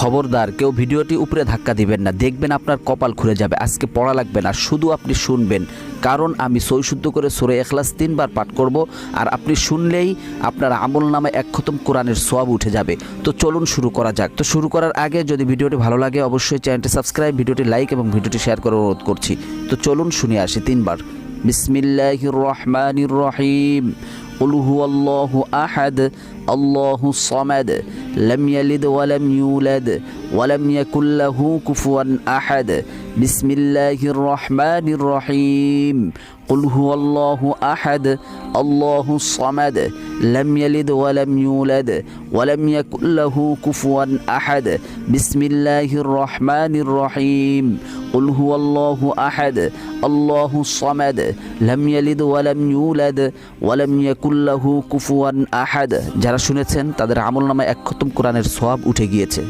খবরদার কেউ ভিডিওটি উপরে ধাক্কা দিবেন না, দেখবেন আপনার কপাল খুলে যাবে। আজকে পড়া লাগবে না, শুধু আপনি শুনবেন, কারণ আমি সই শুদ্ধ করে সূরা ইখলাস 3 বার পাঠ করব, আর আপনি শুনলেই আপনার আমল নামায় 1 খতম কোরআনের সওয়াব উঠে যাবে। তো চলুন শুরু করা যাক। তো শুরু করার আগে যদি ভিডিওটি ভালো লাগে অবশ্যই চ্যানেলটি সাবস্ক্রাইব, ভিডিওটি লাইক এবং ভিডিওটি শেয়ার করার অনুরোধ করছি। তো চলুন শুনে আসি 3 বার। বিসমিল্লাহির রহমানির রহিম। قل هو الله أحد الله الصمد لم يلد ولم يولد ولم يكن له كفوا أحد بسم الله الرحمن الرحيم قل هو الله أحد الله الصمد لم يلد ولم يولد ولم يكن له كفوا أحد بسم الله الرحمن الرحيم قل هو الله أحد الله الصمد لم يلد ولم يولد ولم يكن له كفوا أحد। যারা শুনেছেন তাদের আমলনামায় 1 খতম কোরআনের সওয়াব উঠে গিয়েছে।